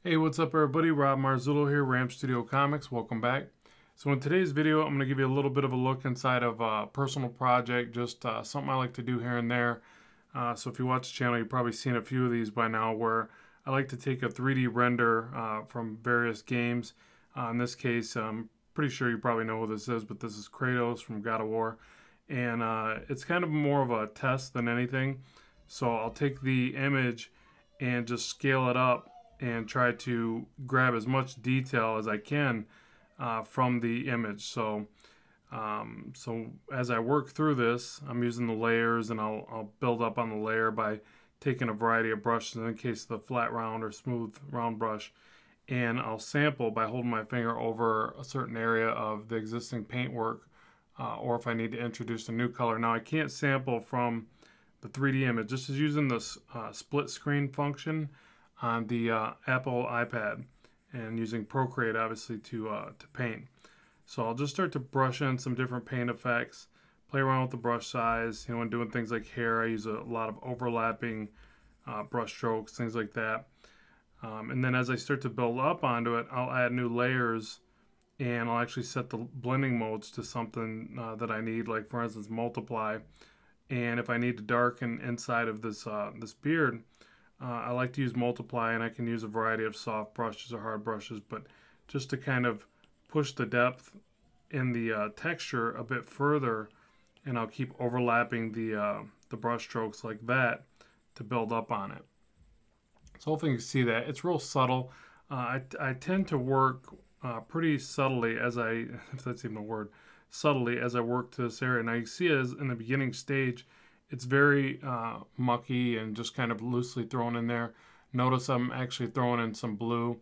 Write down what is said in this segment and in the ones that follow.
Hey, what's up everybody? Rob Marzullo here, Ram Studio Comics. Welcome back. So in today's video, I'm going to give you a little bit of a look inside of a personal project, just something I like to do here and there. So if you watch the channel, you've probably seen a few of these by now where I like to take a 3D render from various games. In this case, I'm pretty sure you probably know who this is, but this is Kratos from God of War. And it's kind of more of a test than anything. So I'll take the image and just scale it up and try to grab as much detail as I can from the image. So as I work through this, I'm using the layers, and I'll build up on the layer by taking a variety of brushes, in case of the flat round or smooth round brush, and I'll sample by holding my finger over a certain area of the existing paintwork, or if I need to introduce a new color. Now I can't sample from the 3D image. This is using this split screen function on the Apple iPad, and using Procreate obviously to paint. So I'll just start to brush in some different paint effects, play around with the brush size. When doing things like hair, I use a lot of overlapping brush strokes, things like that. And then as I start to build up onto it, I'll add new layers, and I'll actually set the blending modes to something that I need, like for instance multiply. And if I need to darken inside of this beard, I like to use multiply, and I can use a variety of soft brushes or hard brushes, but just to kind of push the depth in the texture a bit further, and I'll keep overlapping the brush strokes like that to build up on it. So hopefully you can see that. It's real subtle. I tend to work pretty subtly as if that's even a word, subtly as I work to this area. Now you see as in the beginning stage, it's very mucky and just kind of loosely thrown in there. Notice I'm actually throwing in some blue.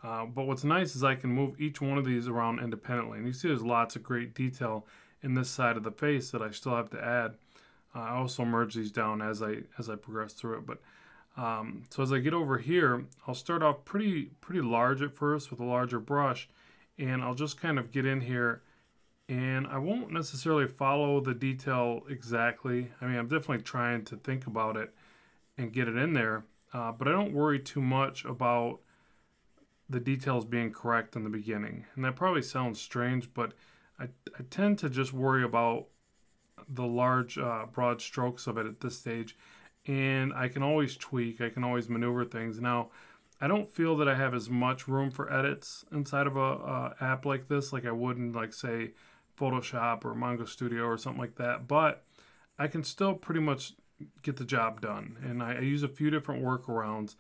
But what's nice is I can move each one of these around independently. And you see there's lots of great detail in this side of the face that I still have to add. I also merge these down as I progress through it. But so as I get over here, I'll start off pretty large at first with a larger brush, and I'll just kind of get in here, and I won't necessarily follow the detail exactly. I mean, I'm definitely trying to think about it and get it in there, but I don't worry too much about the details being correct in the beginning. And that probably sounds strange, but I tend to just worry about the large, broad strokes of it at this stage. And I can always tweak, I can always maneuver things. Now, I don't feel that I have as much room for edits inside of a app like this, like I would in, like, say, Photoshop or Manga Studio or something like that. But I can still pretty much get the job done. And I use a few different workarounds.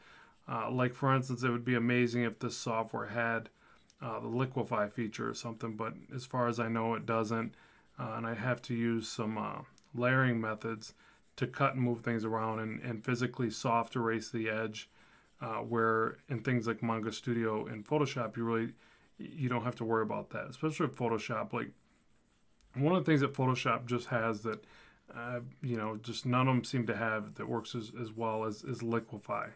Like, for instance, it would be amazing if this software had the liquefy feature or something, but as far as I know, it doesn't. And I have to use some layering methods to cut and move things around and physically soft erase the edge, where in things like Manga Studio and Photoshop, you don't have to worry about that, especially with Photoshop. Like, one of the things that Photoshop just has that just none of them seem to have that works as well as liquefy.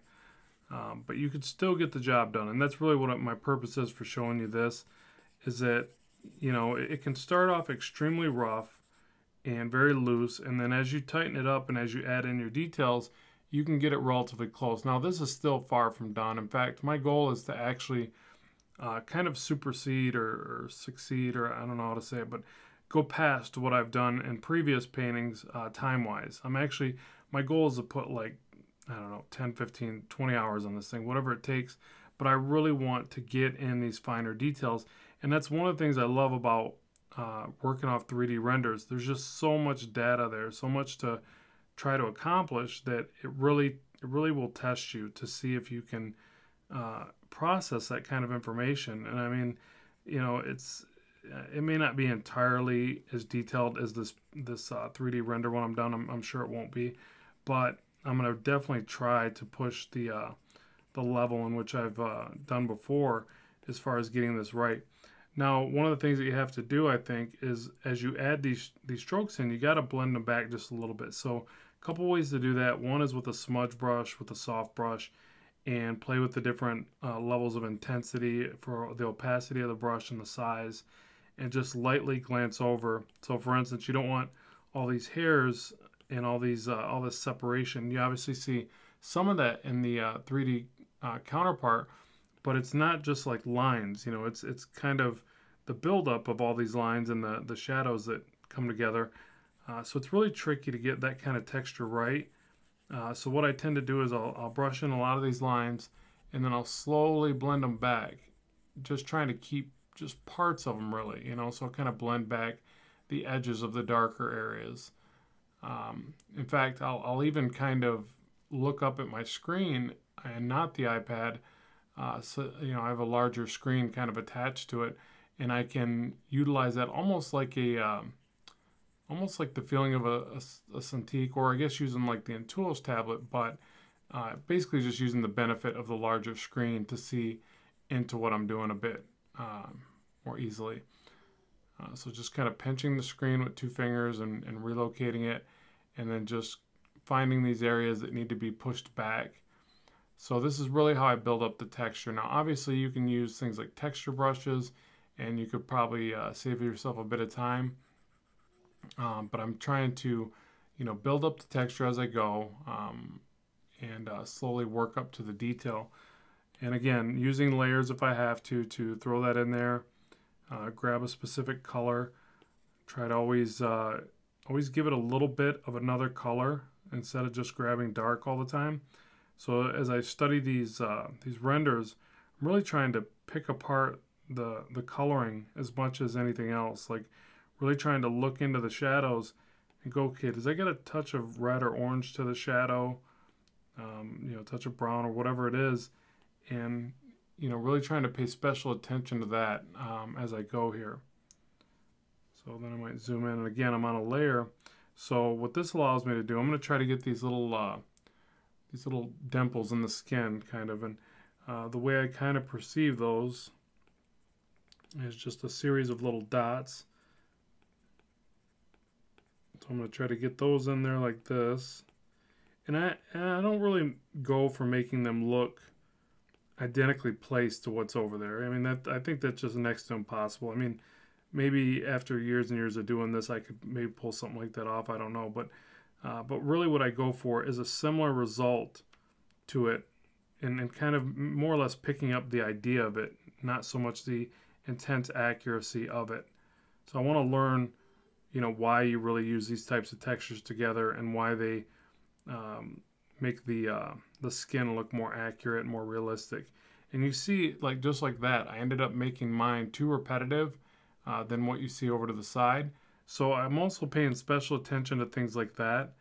But you could still get the job done, and that's really what my purpose is for showing you this, is that it can start off extremely rough and very loose, and then as you tighten it up and as you add in your details, you can get it relatively close. Now this is still far from done. In fact, my goal is to actually kind of supersede or succeed, or I don't know how to say it, but go past what I've done in previous paintings time-wise. My goal is to put, like, I don't know, 10, 15, 20 hours on this thing, whatever it takes, but I really want to get in these finer details. And that's one of the things I love about working off 3D renders. There's just so much data there, so much to try to accomplish, that it really will test you to see if you can process that kind of information. And I mean, it may not be entirely as detailed as this 3D render when I'm done. I'm sure it won't be, but I'm going to definitely try to push the level in which I've done before as far as getting this right. Now, one of the things that you have to do, I think, is as you add these strokes in, you got to blend them back just a little bit. So a couple ways to do that. One is with a smudge brush, with a soft brush, and play with the different levels of intensity for the opacity of the brush and the size, and just lightly glance over. So for instance, you don't want all these hairs and all this separation. You obviously see some of that in the 3D counterpart, but it's not just like lines, you know, it's kind of the buildup of all these lines and the shadows that come together. So it's really tricky to get that kind of texture right. So what I tend to do is I'll brush in a lot of these lines, and then I'll slowly blend them back, just trying to keep just parts of them really, you know, so I'll kind of blend back the edges of the darker areas. In fact, I'll even kind of look up at my screen and not the iPad. So, you know, I have a larger screen kind of attached to it, and I can utilize that almost like almost like the feeling of a Cintiq, or I guess using like the Intuos tablet, but basically just using the benefit of the larger screen to see into what I'm doing a bit more easily. So just kind of pinching the screen with two fingers and relocating it, and then just finding these areas that need to be pushed back. So this is really how I build up the texture. Now obviously you can use things like texture brushes, and you could probably save yourself a bit of time. But I'm trying to, you know, build up the texture as I go, and slowly work up to the detail. And again, using layers if I have to throw that in there. Grab a specific color. Try to always give it a little bit of another color instead of just grabbing dark all the time. So as I study these renders, I'm really trying to pick apart the coloring as much as anything else. Like really trying to look into the shadows and go, okay, does that get a touch of red or orange to the shadow? You know, a touch of brown or whatever it is, and you know, really trying to pay special attention to that as I go here. So then I might zoom in, and again, I'm on a layer. So what this allows me to do, I'm going to try to get these little dimples in the skin, kind of, and the way I kind of perceive those is just a series of little dots. So I'm going to try to get those in there like this, and I don't really go for making them look identically placed to what's over there. I mean, I think that's just next to impossible. I mean, maybe after years and years of doing this, I could maybe pull something like that off. I don't know, but really, what I go for is a similar result to it, and kind of more or less picking up the idea of it, not so much the intense accuracy of it. So I want to learn, you know, why you really use these types of textures together, and why they make the skin look more accurate, more realistic. And you see, like just like that, I ended up making mine too repetitive than what you see over to the side. So I'm also paying special attention to things like that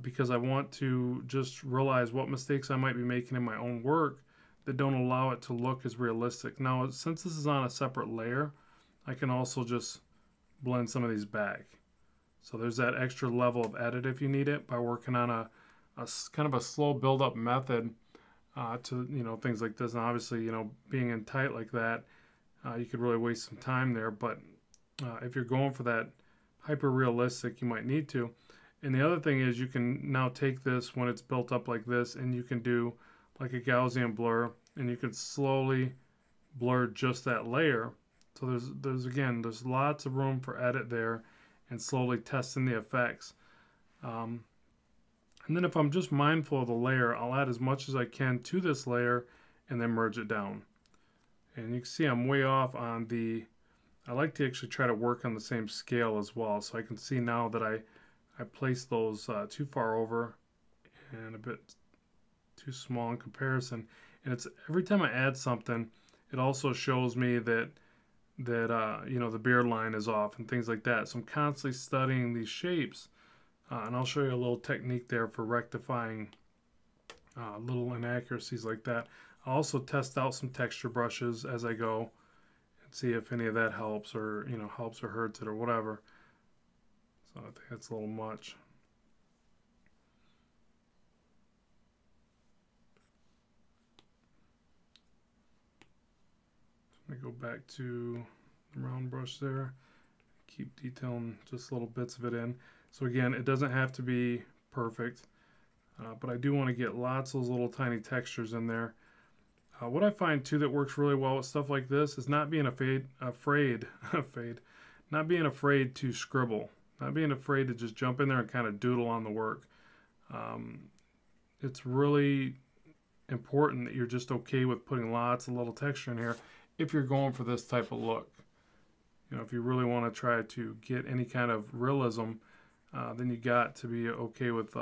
because I want to just realize what mistakes I might be making in my own work that don't allow it to look as realistic. Now, since this is on a separate layer, I can also just blend some of these back. So there's that extra level of edit if you need it, by working on a kind of a slow build-up method to, you know, things like this. And obviously, you know, being in tight like that, you could really waste some time there. But if you're going for that hyper-realistic, you might need to. And the other thing is, you can now take this when it's built up like this, and you can do like a Gaussian blur, and you can slowly blur just that layer. So there's lots of room for edit there, and slowly testing the effects. And then if I'm just mindful of the layer, I'll add as much as I can to this layer and then merge it down. And you can see I'm way off on I like to actually try to work on the same scale as well. So I can see now that I placed those too far over and a bit too small in comparison. And it's every time I add something, it also shows me that you know, the beard line is off and things like that. So I'm constantly studying these shapes, and I'll show you a little technique there for rectifying little inaccuracies like that. I'll also test out some texture brushes as I go and see if any of that helps, or, you know, helps or hurts it or whatever. So I think that's a little much. Let me go back to the round brush there. Keep detailing just little bits of it in. So again, it doesn't have to be perfect, but I do want to get lots of those little tiny textures in there. What I find too that works really well with stuff like this is not being afraid to scribble, not being afraid to just jump in there and kind of doodle on the work. It's really important that you're just okay with putting lots of little texture in here if you're going for this type of look. You know, if you really want to try to get any kind of realism, then you got to be okay with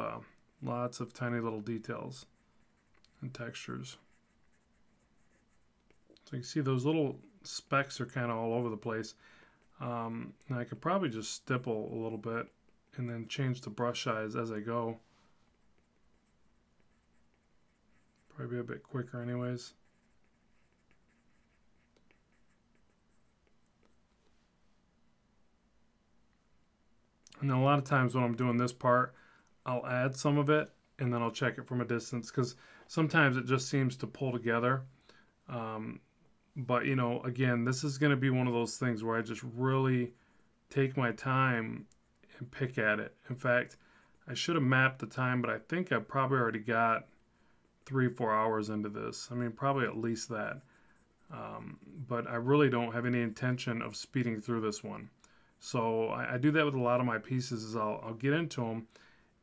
lots of tiny little details and textures. So you can see those little specks are kind of all over the place. And I could probably just stipple a little bit and then change the brush size as I go. Probably be a bit quicker anyways. And then a lot of times when I'm doing this part, I'll add some of it and then I'll check it from a distance, because sometimes it just seems to pull together. But, you know, again, this is going to be one of those things where I just really take my time and pick at it. In fact, I should have mapped the time, but I think I probably already got 3-4 hours into this. I mean, probably at least that. But I really don't have any intention of speeding through this one. So I do that with a lot of my pieces, is I'll get into them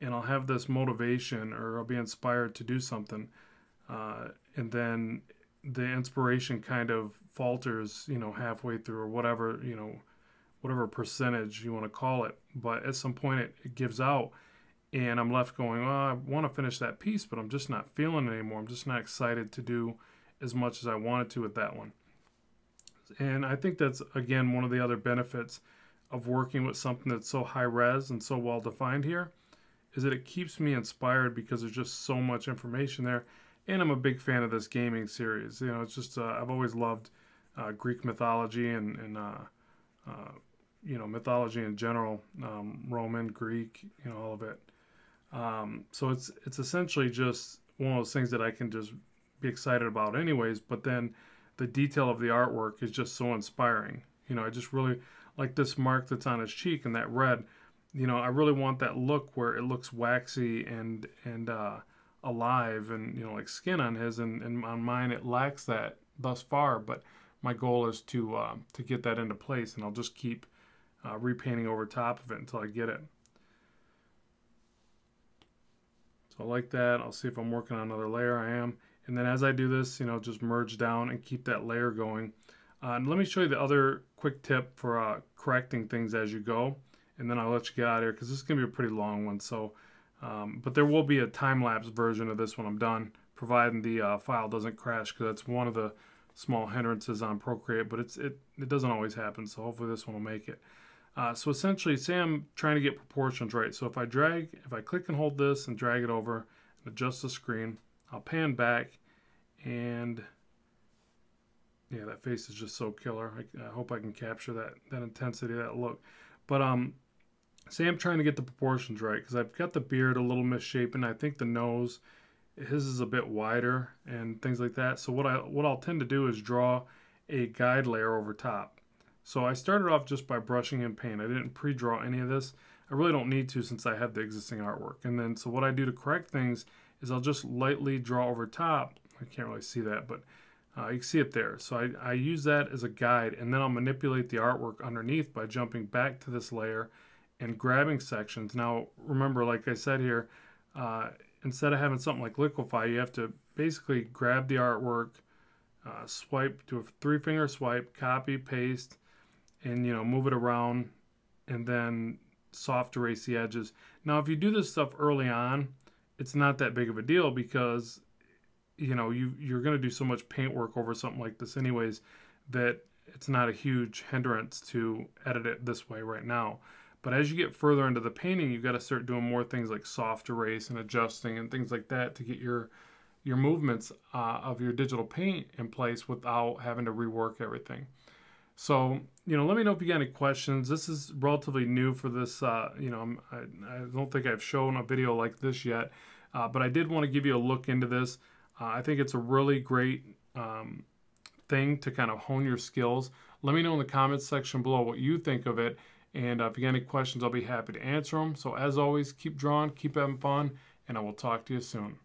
and I'll have this motivation, or I'll be inspired to do something. And then the inspiration kind of falters, you know, halfway through, or whatever, you know, whatever percentage you want to call it. But at some point it gives out and I'm left going, well, I want to finish that piece, but I'm just not feeling it anymore. I'm just not excited to do as much as I wanted to with that one. And I think that's, again, one of the other benefits of working with something that's so high res and so well defined here, is that it keeps me inspired because there's just so much information there. And I'm a big fan of this gaming series. You know, it's just, I've always loved Greek mythology and you know, mythology in general, Roman, Greek, you know, all of it. So it's essentially just one of those things that I can just be excited about anyways, but then the detail of the artwork is just so inspiring. You know, I just really like this mark that's on his cheek and that red. You know, I really want that look where it looks waxy and alive, and, you know, like skin on his, and on mine it lacks that thus far, but my goal is to get that into place, and I'll just keep repainting over top of it until I get it. So like that. I'll see if I'm working on another layer. I am. And then as I do this, you know, just merge down and keep that layer going. And let me show you the other quick tip for correcting things as you go, and then I'll let you get out of here because this is going to be a pretty long one. So, but there will be a time-lapse version of this when I'm done, providing the file doesn't crash, because that's one of the small hindrances on Procreate, but it doesn't always happen, so hopefully this one will make it. So essentially, say I'm trying to get proportions right. So if I click and hold this and drag it over and adjust the screen, I'll pan back, and yeah, that face is just so killer. I hope I can capture that intensity, that look. But say I'm trying to get the proportions right, because I've got the beard a little misshapen. I think the nose, his is a bit wider and things like that. So what I'll tend to do is draw a guide layer over top. So I started off just by brushing in paint. I didn't pre-draw any of this. I really don't need to, since I have the existing artwork. And then, so what I do to correct things is I'll just lightly draw over top. I can't really see that, but you can see it there. So I use that as a guide, and then I'll manipulate the artwork underneath by jumping back to this layer and grabbing sections. Now, remember, like I said here, instead of having something like liquefy, you have to basically grab the artwork, swipe, do a 3-finger swipe, copy, paste, and, you know, move it around, and then soft erase the edges. Now, if you do this stuff early on, it's not that big of a deal, because, you know, you're going to do so much paint work over something like this anyways, that it's not a huge hindrance to edit it this way right now. But as you get further into the painting, you've got to start doing more things like soft erase and adjusting and things like that to get your movements of your digital paint in place without having to rework everything. So, you know, let me know if you got any questions. This is relatively new for this. You know, I don't think I've shown a video like this yet, but I did want to give you a look into this. I think it's a really great thing to kind of hone your skills. Let me know in the comments section below what you think of it. And if you got any questions, I'll be happy to answer them. So as always, keep drawing, keep having fun, and I will talk to you soon.